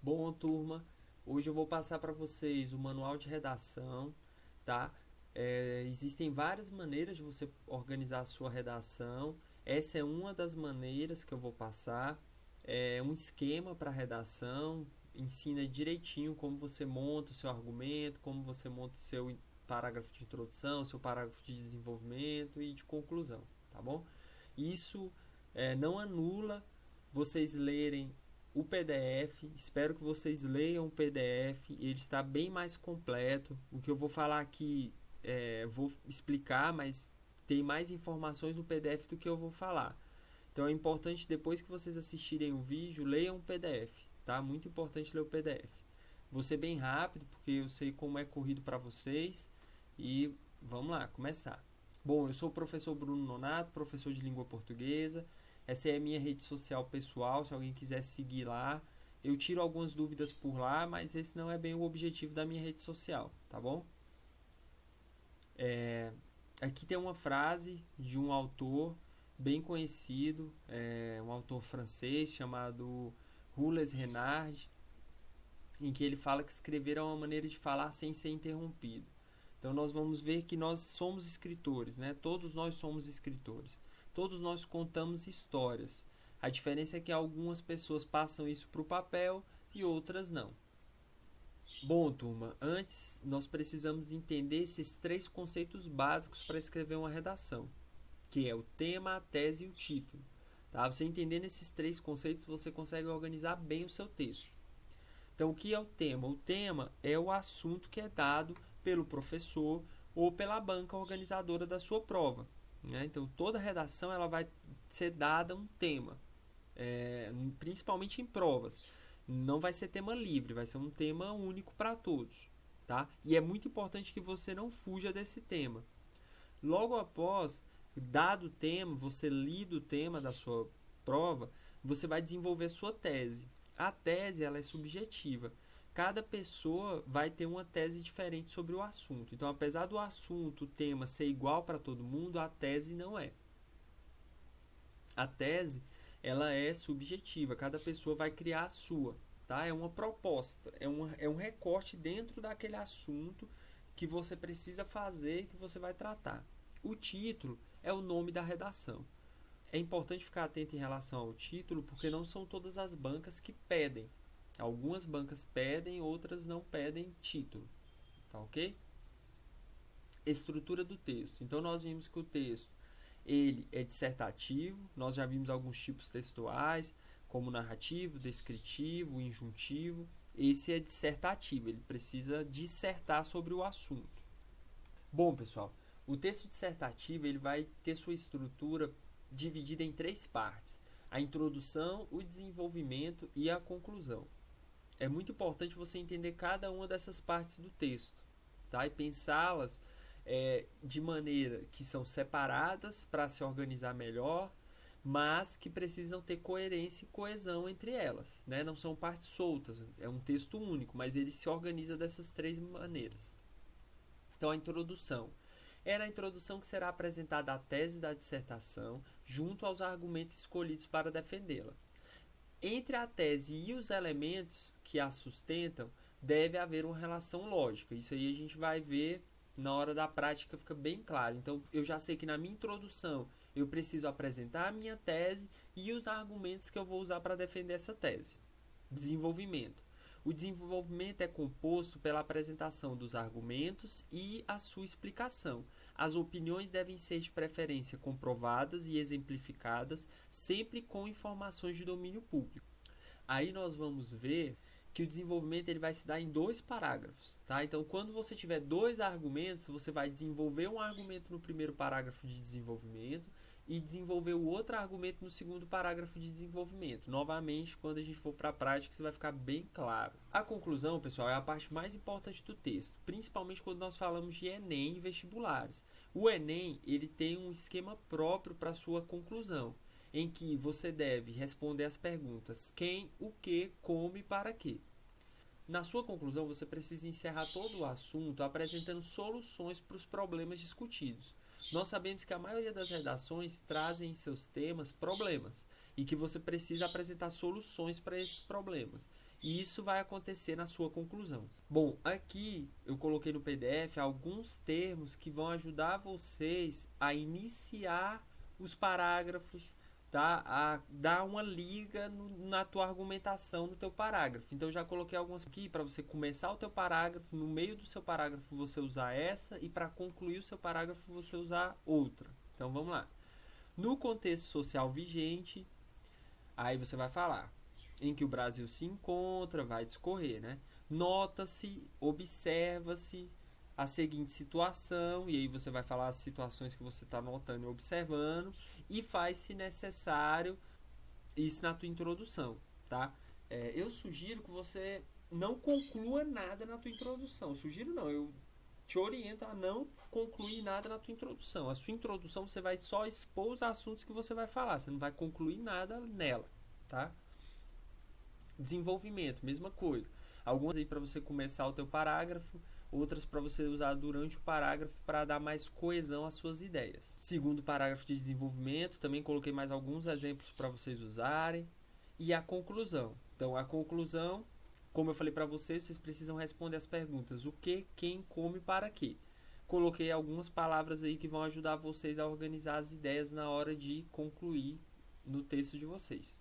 Bom, turma, hoje eu vou passar para vocês o manual de redação, tá? Existem várias maneiras de você organizar a sua redação. Essa é uma das maneiras que eu vou passar. É um esquema para redação, ensina direitinho como você monta o seu argumento, como você monta o seu parágrafo de introdução, seu parágrafo de desenvolvimento e de conclusão, tá bom? Isso não anula vocês lerem o PDF. Espero que vocês leiam o PDF. Ele está bem mais completo. O que eu vou falar aqui, vou explicar, mas tem mais informações no PDF do que eu vou falar. Então é importante, depois que vocês assistirem o vídeo, leiam o PDF, tá? Muito importante ler o PDF. Vou ser bem rápido, porque eu sei como é corrido para vocês. E vamos lá, começar. Bom, eu sou o professor Bruno Nonato, professor de língua portuguesa. Essa é a minha rede social pessoal, se alguém quiser seguir lá. Eu tiro algumas dúvidas por lá, mas esse não é bem o objetivo da minha rede social, tá bom? Aqui tem uma frase de um autor bem conhecido, um autor francês chamado Jules Renard, em que ele fala que escrever é uma maneira de falar sem ser interrompido. Então nós vamos ver que nós somos escritores, né? Todos nós somos escritores. Todos nós contamos histórias. A diferença é que algumas pessoas passam isso para o papel e outras não. Bom, turma, antes nós precisamos entender esses três conceitos básicos para escrever uma redação, que é o tema, a tese e o título. Tá? Você entendendo esses três conceitos, você consegue organizar bem o seu texto. Então, o que é o tema? O tema é o assunto que é dado pelo professor ou pela banca organizadora da sua prova. Né? Então, toda redação ela vai ser dada um tema, principalmente em provas. Não vai ser tema livre, vai ser um tema único para todos. Tá? E é muito importante que você não fuja desse tema. Logo após, dado o tema, você lida o tema da sua prova, você vai desenvolver a sua tese. A tese ela é subjetiva. Cada pessoa vai ter uma tese diferente sobre o assunto. Então, apesar do assunto, o tema ser igual para todo mundo, a tese não é. A tese ela é subjetiva. Cada pessoa vai criar a sua. Tá? É uma proposta, é um recorte dentro daquele assunto que você precisa fazer, que você vai tratar. O título é o nome da redação. É importante ficar atento em relação ao título, porque não são todas as bancas que pedem. Algumas bancas pedem, outras não pedem título. Tá ok? Estrutura do texto. Então nós vimos que o texto ele é dissertativo. Nós já vimos alguns tipos textuais, como narrativo, descritivo, injuntivo. Esse é dissertativo, ele precisa dissertar sobre o assunto. Bom, pessoal, o texto dissertativo ele vai ter sua estrutura dividida em três partes: a introdução, o desenvolvimento e a conclusão. É muito importante você entender cada uma dessas partes do texto, tá? E pensá-las de maneira que são separadas para se organizar melhor, mas que precisam ter coerência e coesão entre elas, né? Não são partes soltas, é um texto único, mas ele se organiza dessas três maneiras. Então, a introdução. É na introdução que será apresentada a tese da dissertação, junto aos argumentos escolhidos para defendê-la. Entre a tese e os elementos que a sustentam, deve haver uma relação lógica. Isso aí a gente vai ver na hora da prática, fica bem claro. Então, eu já sei que na minha introdução eu preciso apresentar a minha tese e os argumentos que eu vou usar para defender essa tese. Desenvolvimento. O desenvolvimento é composto pela apresentação dos argumentos e a sua explicação. As opiniões devem ser de preferência comprovadas e exemplificadas, sempre com informações de domínio público. Aí nós vamos ver que o desenvolvimento ele vai se dar em dois parágrafos. Tá? Então, quando você tiver dois argumentos, você vai desenvolver um argumento no primeiro parágrafo de desenvolvimento e desenvolver o outro argumento no segundo parágrafo de desenvolvimento. Novamente, quando a gente for para a prática, isso vai ficar bem claro. A conclusão, pessoal, é a parte mais importante do texto, principalmente quando nós falamos de Enem e vestibulares. O Enem ele tem um esquema próprio para a sua conclusão, em que você deve responder as perguntas quem, o que, como e para quê. Na sua conclusão, você precisa encerrar todo o assunto apresentando soluções para os problemas discutidos. Nós sabemos que a maioria das redações trazem em seus temas problemas e que você precisa apresentar soluções para esses problemas. E isso vai acontecer na sua conclusão. Bom, aqui eu coloquei no PDF alguns termos que vão ajudar vocês a iniciar os parágrafos, tá? A dar uma liga na tua argumentação no teu parágrafo. Então eu já coloquei algumas aqui para você começar o teu parágrafo, no meio do seu parágrafo você usar essa e para concluir o seu parágrafo você usar outra. Então vamos lá. No contexto social vigente, aí você vai falar em que o Brasil se encontra, vai discorrer, né? Nota-se, observa-se a seguinte situação, e aí você vai falar as situações que você está notando e observando, e faz-se necessário isso na tua introdução, tá? Eu sugiro que você não conclua nada na tua introdução. Sugiro não, eu te oriento a não concluir nada na tua introdução. A sua introdução você vai só expor os assuntos que você vai falar, você não vai concluir nada nela, tá? Desenvolvimento, mesma coisa. Algumas aí para você começar o teu parágrafo, outras para você usar durante o parágrafo para dar mais coesão às suas ideias. Segundo parágrafo de desenvolvimento, também coloquei mais alguns exemplos para vocês usarem. E a conclusão. Então, a conclusão, como eu falei para vocês, vocês precisam responder as perguntas: o que, quem, como e para quê. Coloquei algumas palavras aí que vão ajudar vocês a organizar as ideias na hora de concluir no texto de vocês.